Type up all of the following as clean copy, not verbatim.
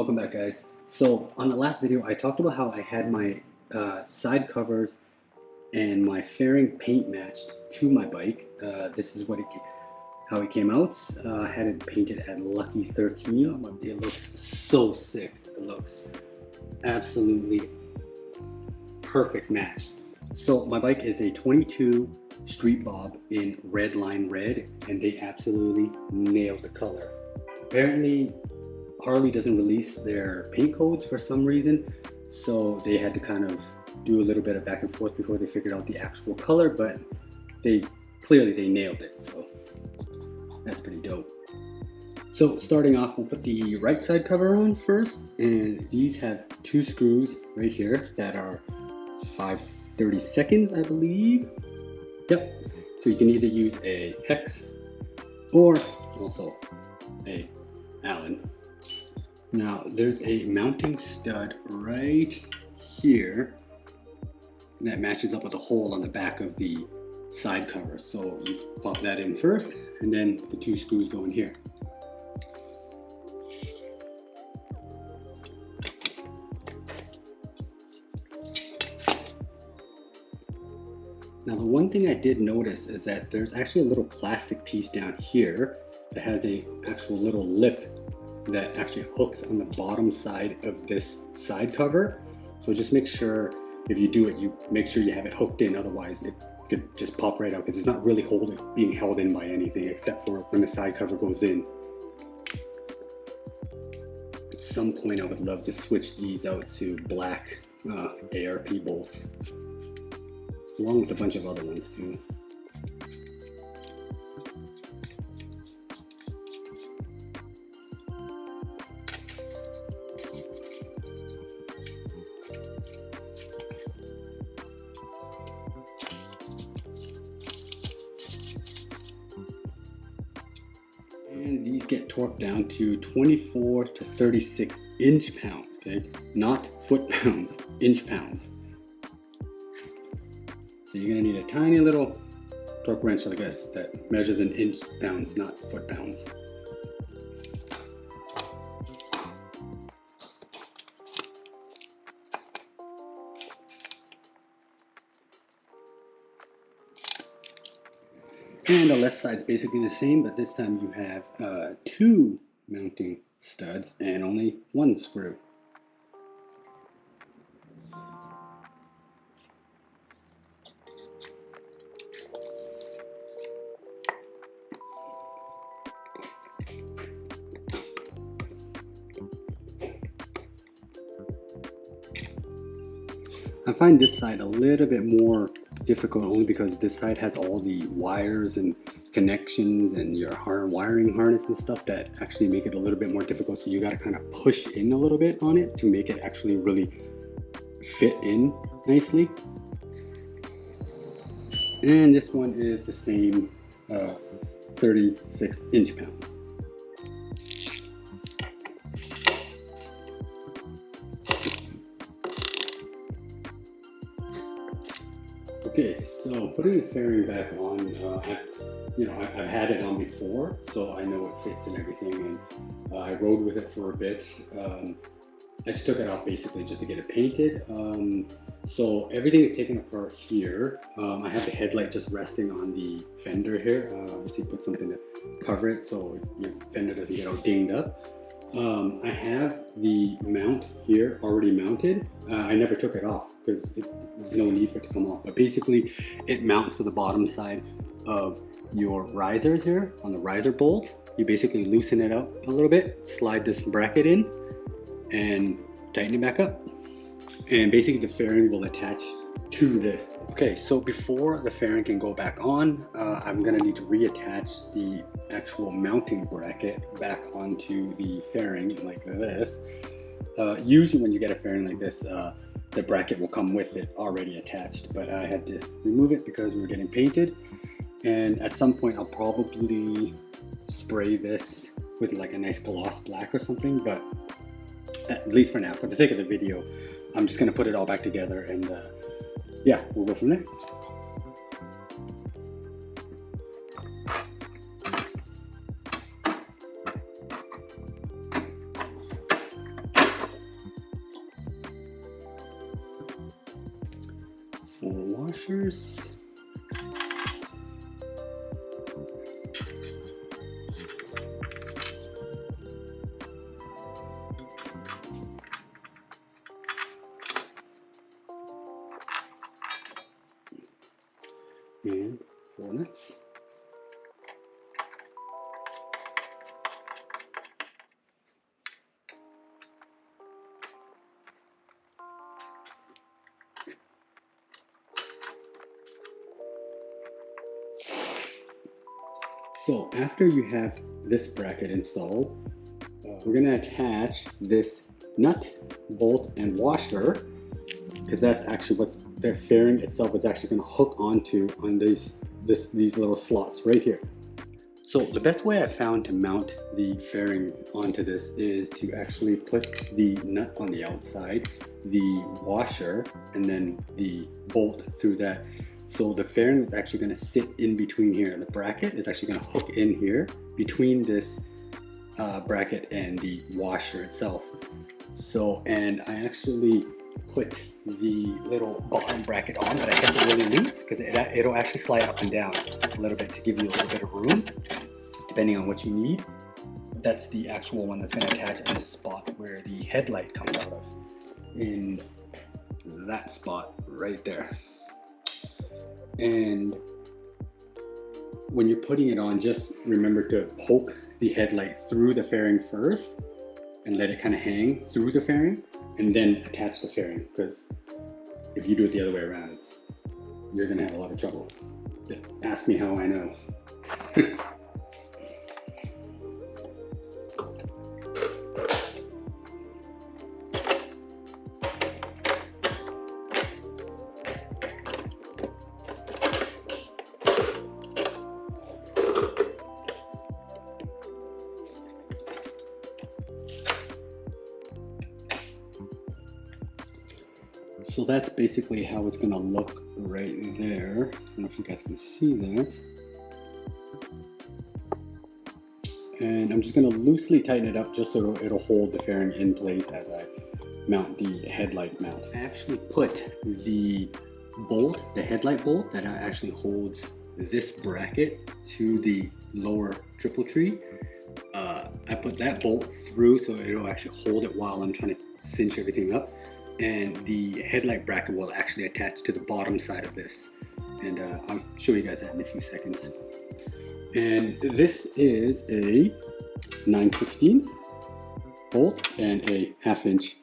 Welcome back, guys. So on the last video I talked about how I had my side covers and my fairing paint matched to my bike. This is what how it came out. I had it painted at Lucky 13. It looks so sick. It looks absolutely perfect match. So my bike is a 22 Streetbob in redline red, and they absolutely nailed the color. Apparently Harley doesn't release their paint codes for some reason, so they had to kind of do a little bit of back and forth before they figured out the actual color, but they nailed it, so that's pretty dope. So starting off, we'll put the right side cover on first, and these have two screws right here that are 5/32, I believe. Yep, so you can either use a hex or also a Allen. Now there's a mounting stud right here that matches up with a hole on the back of the side cover. So you pop that in first, and then the two screws go in here. Now the one thing I did notice is that there's actually a little plastic piece down here that has a actual little lip that actually hooks on the bottom side of this side cover. So just make sure, if you do it, you make sure you have it hooked in, otherwise it could just pop right out, because it's not really being held in by anything except for when the side cover goes in. At some point I would love to switch these out to black ARP bolts, along with a bunch of other ones too. And these get torqued down to 24 to 36 inch-pounds, okay? Not foot-pounds, inch-pounds. So you're gonna need a tiny little torque wrench like this that measures in inch-pounds, not foot-pounds. And the left side's basically the same, but this time you have two mounting studs and only one screw. I find this side a little bit more difficult only because this side has all the wires and connections and your wiring harness and stuff that actually make it a little bit more difficult. So you got to kind of push in a little bit on it to make it actually really fit in nicely. And this one is the same 36 inch-pounds. Okay, so putting the fairing back on, I've had it on before, so I know it fits and everything, and I rode with it for a bit. I just took it off basically just to get it painted. So everything is taken apart here. I have the headlight just resting on the fender here. Obviously put something to cover it so your fender doesn't get all dinged up. I have the mount here already mounted. I never took it off because there's no need for it to come off, but basically it mounts to the bottom side of your risers here on the riser bolt. You basically loosen it out a little bit, slide this bracket in and tighten it back up, and basically the fairing will attach to this. Okay, so before the fairing can go back on, I'm gonna need to reattach the actual mounting bracket back onto the fairing like this. Usually when you get a fairing like this, the bracket will come with it already attached, but I had to remove it because we were getting painted, and at some point I'll probably spray this with like a nice gloss black or something, but at least for now, for the sake of the video, I'm just gonna put it all back together, and yeah, we'll go from there. washers. And 4 nuts. So after you have this bracket installed, we're going to attach this nut, bolt, and washer, because that's actually what's the fairing itself is actually going to hook onto on these little slots right here. So the best way I found to mount the fairing onto this is to actually put the nut on the outside, the washer, and then the bolt through that. So the fairing is actually going to sit in between here, and the bracket is actually going to hook in here between this bracket and the washer itself. So, and I actually put the little bottom bracket on, but I kept it really loose because it'll actually slide up and down a little bit to give you a little bit of room, depending on what you need. That's the actual one that's going to attach in the spot where the headlight comes out of, in that spot right there. And when you're putting it on, just remember to poke the headlight through the fairing first and let it kind of hang through the fairing, and then attach the fairing, because if you do it the other way around, you're gonna have a lot of trouble. Ask me how I know. So that's basically how it's gonna look right there. I don't know if you guys can see that. And I'm just gonna loosely tighten it up just so it'll hold the fairing in place as I mount the headlight mount. I actually put the bolt, the headlight bolt that actually holds this bracket to the lower triple tree. I put that bolt through so it'll actually hold it while I'm trying to cinch everything up. And the headlight bracket will actually attach to the bottom side of this. And I'll show you guys that in a few seconds. And this is a 9/16 bolt and a 1/2 inch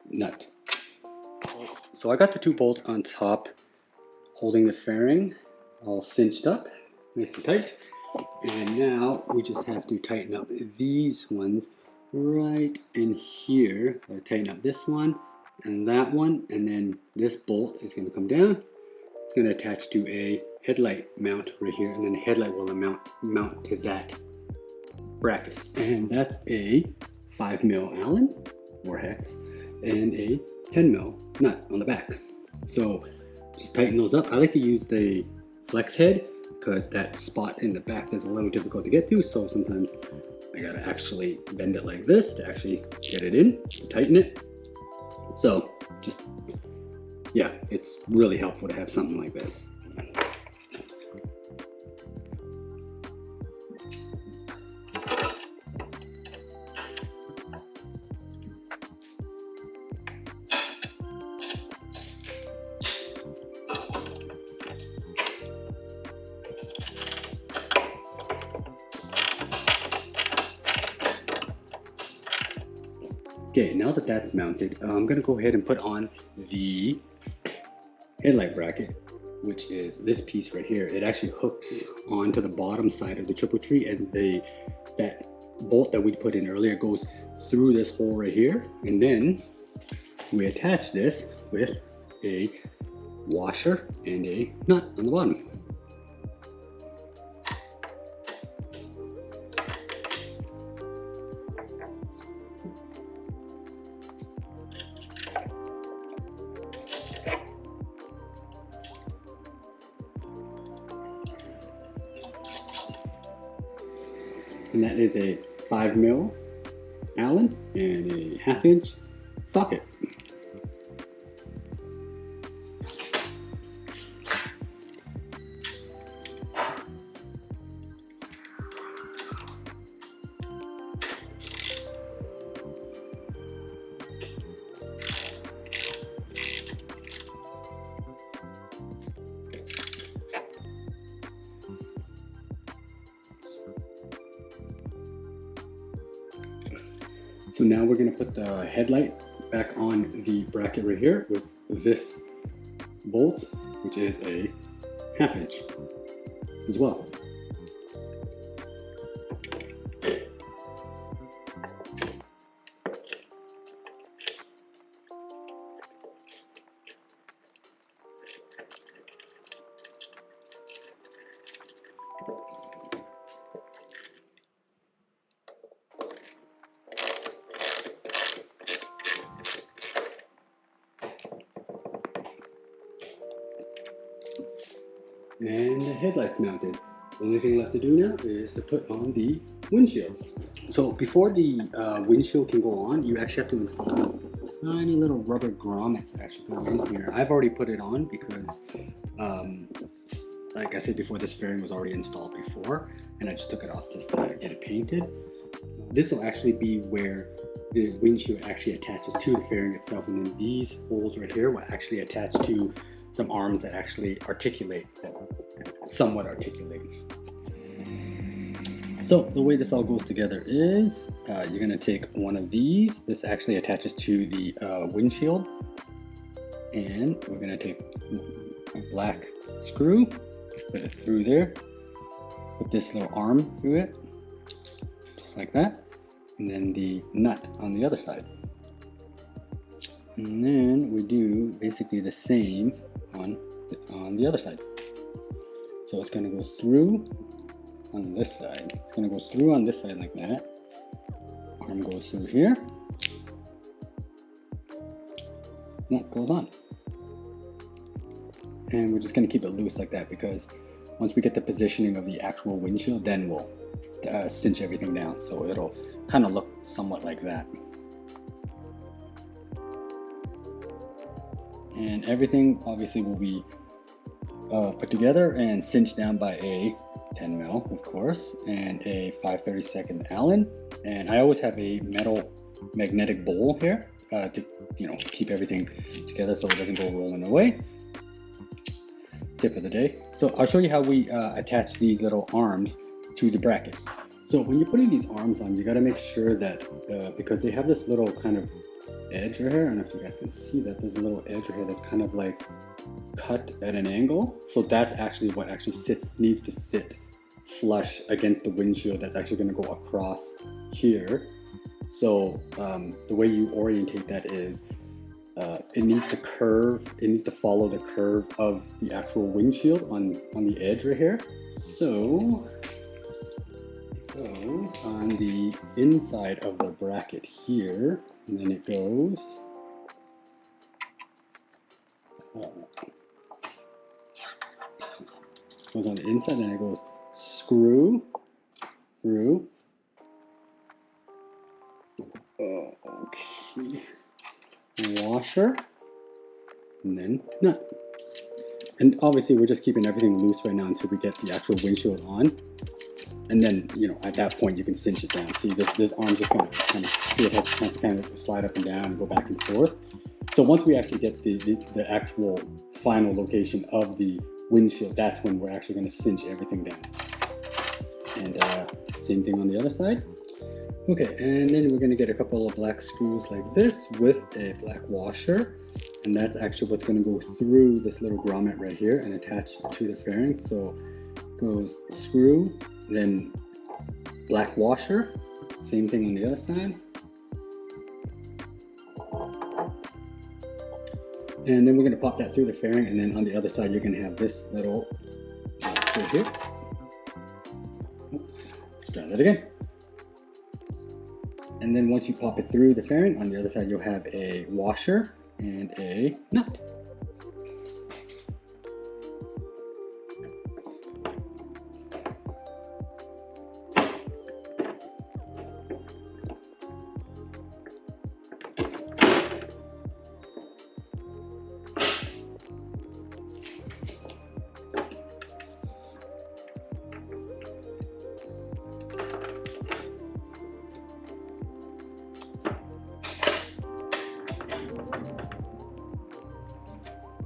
nut. So I got the 2 bolts on top holding the fairing all cinched up, nice and tight. And now we just have to tighten up these ones right in here. I'll tighten up this one and that one, and then this bolt is going to come down. It's going to attach to a headlight mount right here, and then the headlight will mount to that bracket. And that's a 5mm Allen or hex and a 10mm nut on the back. So just tighten those up. I like to use the flex head because that spot in the back is a little difficult to get to, so sometimes I gotta actually bend it like this to actually get it in, to tighten it. So just, yeah, it's really helpful to have something like this. Okay, now that that's mounted, I'm going to go ahead and put on the headlight bracket, which is this piece right here. It actually hooks onto the bottom side of the triple tree, and that bolt that we put in earlier goes through this hole right here, and then we attach this with a washer and a nut on the bottom. And that is a 5mm Allen and a 1/2 inch socket. So now we're going to put the headlight back on the bracket right here with this bolt, which is a 1/2 inch as well. And the headlight's mounted. The only thing left to do now is to put on the windshield. So before the windshield can go on, you actually have to install these tiny little rubber grommets that actually go in here. I've already put it on because, like I said before, this fairing was already installed before, and I just took it off just to get it painted. This will actually be where the windshield actually attaches to the fairing itself, and then these holes right here will actually attach to some arms that actually articulate, somewhat articulate. So the way this all goes together is you're going to take one of these. This actually attaches to the windshield, and we're going to take a black screw, put it through there, put this little arm through it, just like that, and then the nut on the other side. And then we do basically the same on the other side. So it's going to go through on this side. It's going to go through on this side like that. Arm goes through here. And that goes on. And we're just going to keep it loose like that, because once we get the positioning of the actual windshield, then we'll cinch everything down. So it'll kind of look somewhat like that. And everything obviously will be put together and cinched down by a 10 mil, of course, and a 5/32 Allen. And I always have a metal magnetic bowl here to keep everything together so it doesn't go rolling away. Tip of the day. So I'll show you how we attach these little arms to the bracket. So when you're putting these arms on, you got to make sure that because they have this little kind of edge right here, I don't know if you guys can see that, there's a little edge right here that's kind of like cut at an angle. So that's actually what actually needs to sit flush against the windshield. That's actually going to go across here. So the way you orientate that is it needs to curve, it needs to follow the curve of the actual windshield on the edge right here. So it goes on the inside of the bracket here, and then it goes on the inside, then it goes screw through. Okay. Washer, and then nut. And obviously we're just keeping everything loose right now until we get the actual windshield on. And then, at that point you can cinch it down. See, this arm's just going to kind of, see, it has to kind of slide up and down and go back and forth. So once we actually get the actual final location of the windshield, that's when we're actually going to cinch everything down. And same thing on the other side. Okay, and then we're going to get a couple of black screws like this with a black washer. And that's actually what's going to go through this little grommet right here and attach to the fairing. So it goes screw, then black washer, same thing on the other side. And then we're going to pop that through the fairing, and then on the other side you're going to have this little right here. Let's try that again. And then once you pop it through the fairing, on the other side you'll have a washer and a nut.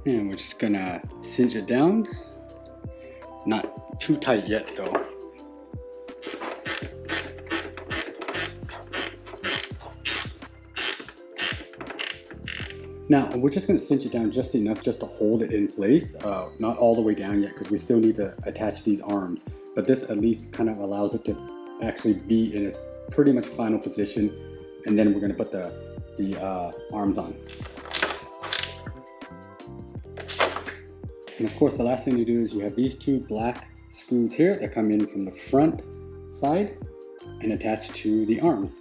And we're just gonna cinch it down. Not too tight yet though. Now we're just going to cinch it down just enough just to hold it in place, not all the way down yet, because we still need to attach these arms, but this at least kind of allows it to actually be in its pretty much final position, and then we're going to put the arms on. And of course the last thing you do is you have these two black screws here that come in from the front side and attach to the arms.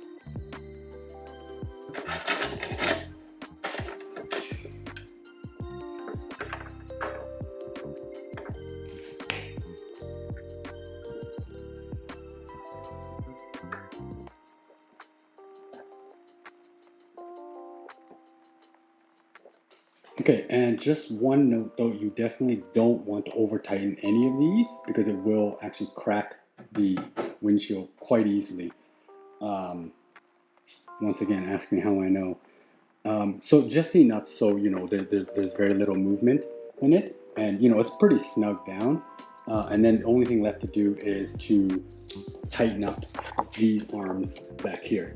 Okay, and just one note though, you definitely don't want to over tighten any of these because it will actually crack the windshield quite easily. Once again, ask me how I know. So just enough so you know there's very little movement in it, and you know it's pretty snug down. And then the only thing left to do is to tighten up these arms back here.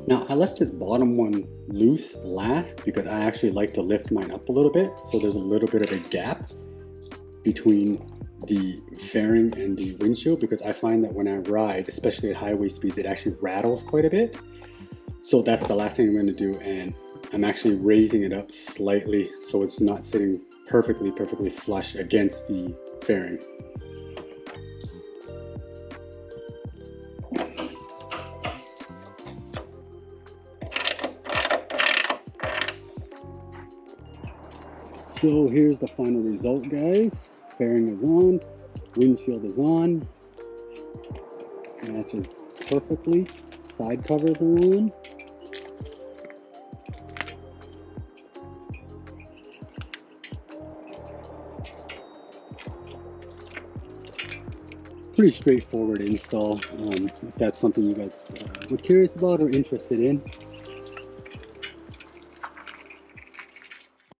Now I left this bottom one loose last because I actually like to lift mine up a little bit, so there's a little bit of a gap between the fairing and the windshield, because I find that when I ride, especially at highway speeds, it actually rattles quite a bit. So that's the last thing I'm going to do, and I'm actually raising it up slightly so it's not sitting perfectly flush against the fairing. So here's the final result, guys. Fairing is on, windshield is on, matches perfectly, side covers are on. Pretty straightforward install. If that's something you guys were curious about or interested in,